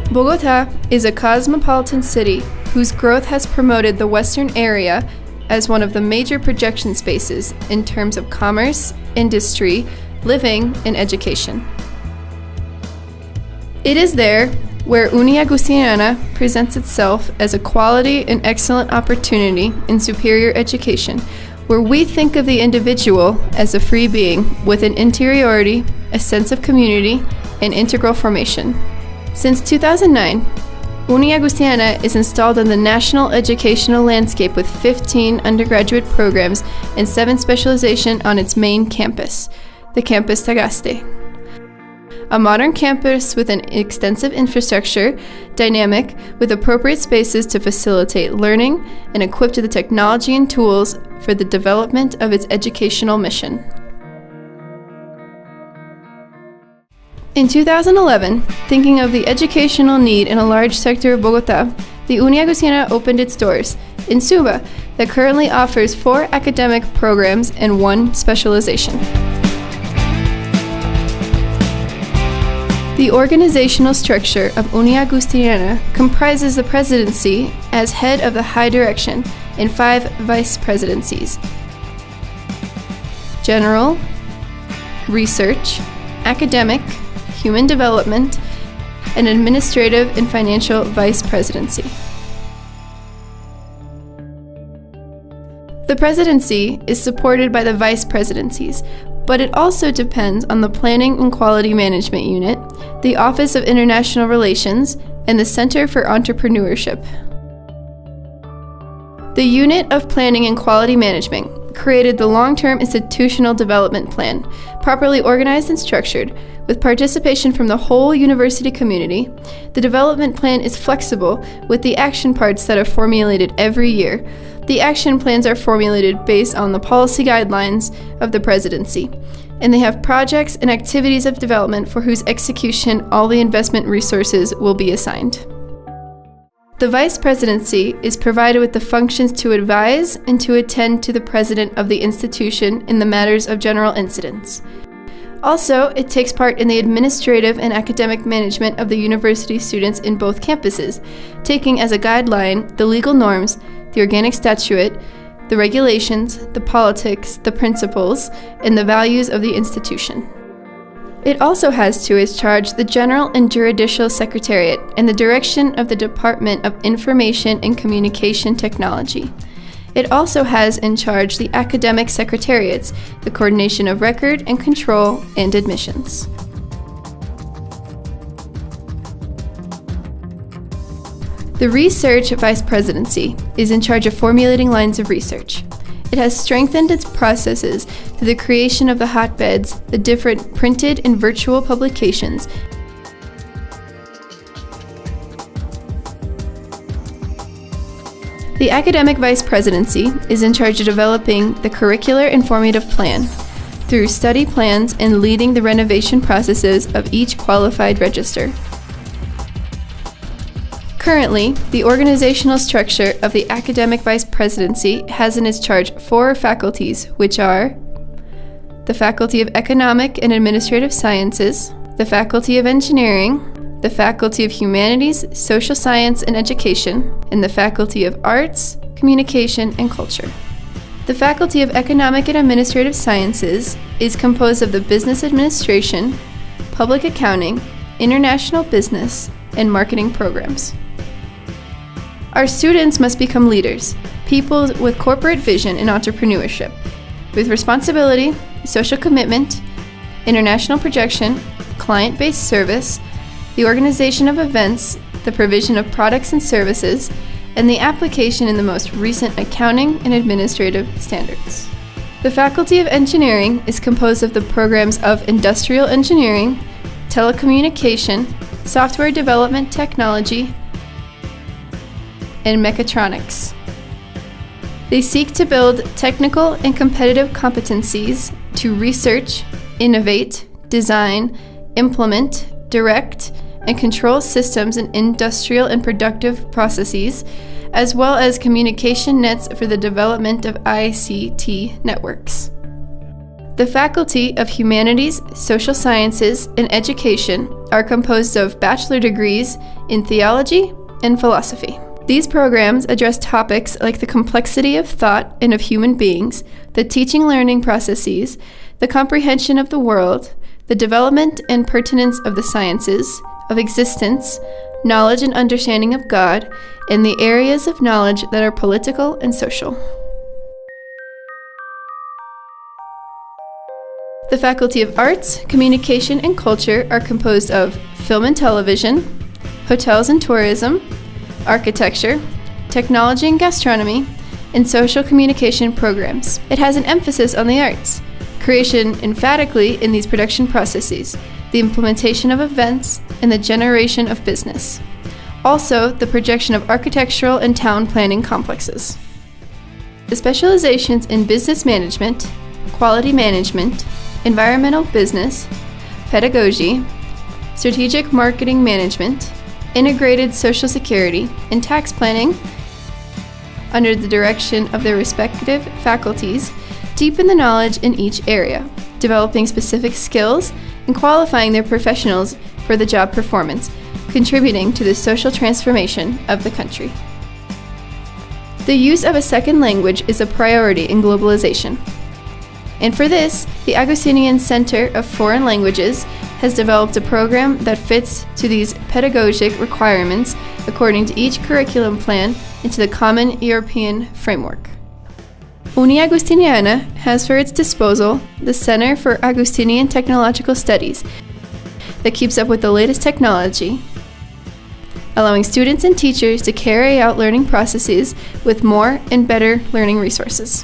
Bogotá is a cosmopolitan city whose growth has promoted the Western area as one of the major projection spaces in terms of commerce, industry, living, and education. It is there where UNIAGUSTINIANA presents itself as a quality and excellent opportunity in superior education, where we think of the individual as a free being with an interiority, a sense of community, and integral formation. Since 2009, UNIAGUSTINIANA is installed on the national educational landscape with 15 undergraduate programs and 7 specialization on its main campus, the Campus Tagaste. A modern campus with an extensive infrastructure, dynamic, with appropriate spaces to facilitate learning, and equipped with the technology and tools for the development of its educational mission. In 2011, thinking of the educational need in a large sector of Bogotá, the UNIAGUSTINIANA opened its doors in Suba that currently offers 4 academic programs and 1 specialization. The organizational structure of UNIAGUSTINIANA comprises the presidency as head of the high direction and 5 vice presidencies: general, research, academic, human development, and administrative and financial vice presidency. The presidency is supported by the vice presidencies, but it also depends on the Planning and Quality Management Unit, the Office of International Relations, and the Center for Entrepreneurship. The Unit of Planning and Quality Management created the Long-Term Institutional Development Plan, properly organized and structured, with participation from the whole university community. The development plan is flexible with the action parts that are formulated every year. The action plans are formulated based on the policy guidelines of the presidency, and they have projects and activities of development for whose execution all the investment resources will be assigned. The vice presidency is provided with the functions to advise and to attend to the president of the institution in the matters of general incidents. Also, it takes part in the administrative and academic management of the university students in both campuses, taking as a guideline the legal norms, the organic statute, the regulations, the politics, the principles, and the values of the institution. It also has to its charge the General and Judicial Secretariat and the direction of the Department of Information and Communication Technology. It also has in charge the academic secretariats, the coordination of record and control, and admissions. The Research Vice Presidency is in charge of formulating lines of research. It has strengthened its processes through the creation of the hotbeds, the different printed and virtual publications, The Academic Vice Presidency is in charge of developing the curricular and formative plan through study plans and leading the renovation processes of each qualified register. Currently, the organizational structure of the Academic Vice Presidency has in its charge 4 faculties, which are the Faculty of Economic and Administrative Sciences, the Faculty of Engineering, the Faculty of Humanities, Social Science and Education, and the Faculty of Arts, Communication, and Culture. The Faculty of Economic and Administrative Sciences is composed of the Business Administration, Public Accounting, International Business, and Marketing programs. Our students must become leaders, people with corporate vision and entrepreneurship, with responsibility, social commitment, international projection, client-based service, the organization of events, the provision of products and services, and the application in the most recent accounting and administrative standards. The Faculty of Engineering is composed of the programs of Industrial Engineering, Telecommunication, Software Development Technology, and Mechatronics. They seek to build technical and competitive competencies to research, innovate, design, implement, direct, and control systems in industrial and productive processes, as well as communication nets for the development of ICT networks. The Faculty of Humanities, Social Sciences, and Education are composed of bachelor degrees in theology and philosophy. These programs address topics like the complexity of thought and of human beings, the teaching-learning processes, the comprehension of the world, the development and pertinence of the sciences, of existence, knowledge and understanding of God, and the areas of knowledge that are political and social. The Faculty of Arts, Communication, and Culture are composed of Film and Television, Hotels and Tourism, Architecture, Technology and Gastronomy, and Social Communication programs. It has an emphasis on the arts, creation emphatically in these production processes, the implementation of events, and the generation of business. Also, the projection of architectural and town planning complexes. The specializations in business management, quality management, environmental business, pedagogy, strategic marketing management, integrated social security, and tax planning, under the direction of their respective faculties, deepen the knowledge in each area, developing specific skills and qualifying their professionals for the job performance, contributing to the social transformation of the country. The use of a second language is a priority in globalization. And for this, the Agustinian Center of Foreign Languages has developed a program that fits to these pedagogic requirements according to each curriculum plan into the common European framework. UNIAGUSTINIANA has for its disposal the Center for Agustinian Technological Studies that keeps up with the latest technology, allowing students and teachers to carry out learning processes with more and better learning resources.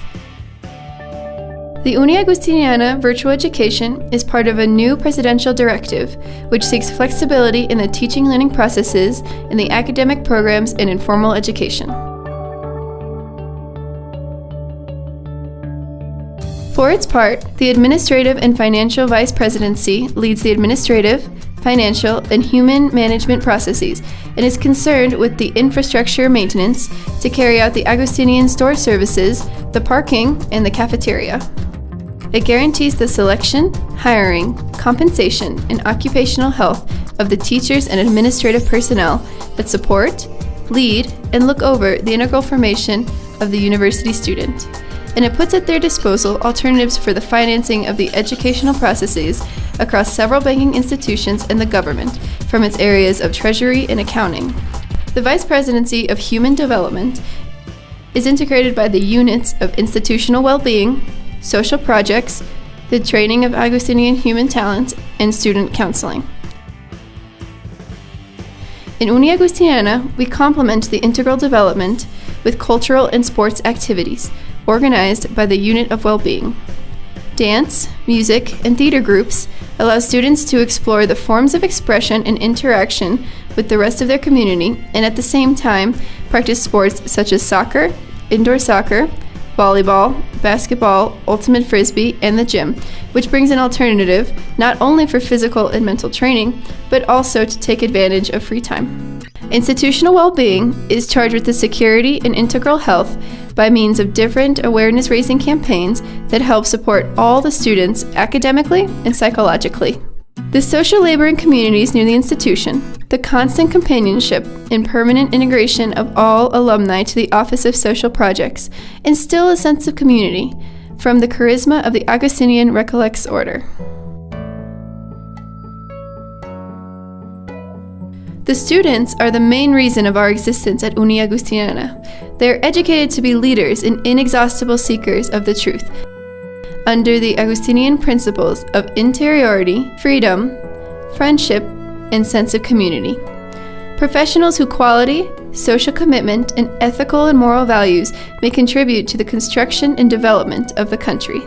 The UNIAGUSTINIANA Virtual Education is part of a new presidential directive which seeks flexibility in the teaching-learning processes in the academic programs and informal education. For its part, the Administrative and Financial Vice Presidency leads the administrative, financial, and human management processes and is concerned with the infrastructure maintenance to carry out the Agustinian store services, the parking, and the cafeteria. It guarantees the selection, hiring, compensation, and occupational health of the teachers and administrative personnel that support, lead, and look over the integral formation of the university student. And it puts at their disposal alternatives for the financing of the educational processes across several banking institutions and the government from its areas of treasury and accounting. The Vice Presidency of Human Development is integrated by the units of institutional well-being, social projects, the training of Agustinian human talent, and student counseling. In UNIAGUSTINIANA, we complement the integral development with cultural and sports activities organized by the Unit of Well-Being. Dance, music, and theater groups allow students to explore the forms of expression and interaction with the rest of their community and at the same time practice sports such as soccer, indoor soccer, volleyball, basketball, ultimate frisbee, and the gym, which brings an alternative not only for physical and mental training, but also to take advantage of free time. Institutional well-being is charged with the security and integral health by means of different awareness-raising campaigns that help support all the students academically and psychologically. The social labor in communities near the institution, the constant companionship and permanent integration of all alumni to the Office of Social Projects instill a sense of community from the charisma of the Augustinian Recollects Order. The students are the main reason of our existence at UNIAGUSTINIANA. They are educated to be leaders and inexhaustible seekers of the truth, under the Augustinian principles of interiority, freedom, friendship, and sense of community. Professionals whose quality, social commitment, and ethical and moral values may contribute to the construction and development of the country.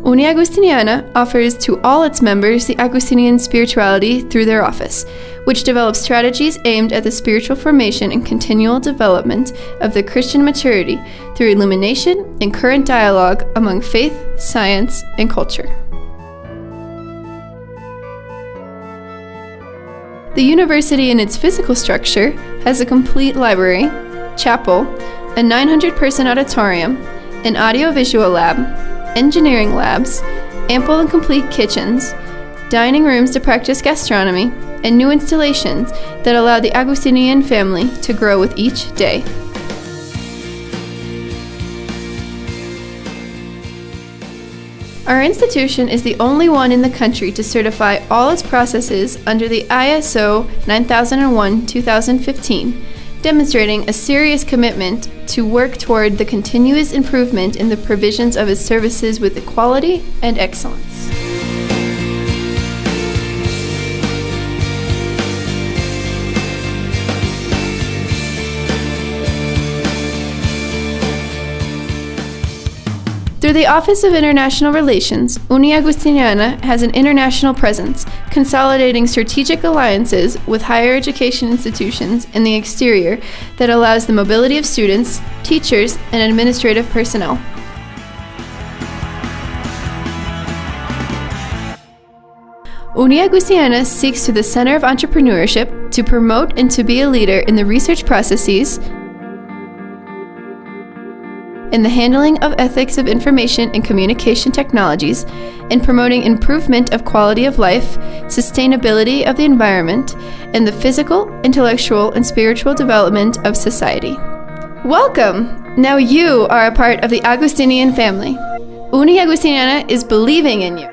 UNIAGUSTINIANA offers to all its members the Augustinian spirituality through their office, which develops strategies aimed at the spiritual formation and continual development of the Christian maturity through illumination and current dialogue among faith, science, and culture. The university in its physical structure has a complete library, chapel, a 900-person auditorium, an audiovisual lab, engineering labs, ample and complete kitchens, dining rooms to practice gastronomy, and new installations that allow the Agustinian family to grow with each day. Our institution is the only one in the country to certify all its processes under the ISO 9001-2015, demonstrating a serious commitment to work toward the continuous improvement in the provisions of its services with equality and excellence. Through the Office of International Relations, UNIAGUSTINIANA has an international presence, consolidating strategic alliances with higher education institutions in the exterior that allows the mobility of students, teachers, and administrative personnel. UNIAGUSTINIANA seeks to the center of entrepreneurship to promote and to be a leader in the research processes, in the handling of ethics of information and communication technologies, in promoting improvement of quality of life, sustainability of the environment, and the physical, intellectual, and spiritual development of society. Welcome! Now you are a part of the Agustinian family. UNIAGUSTINIANA is believing in you.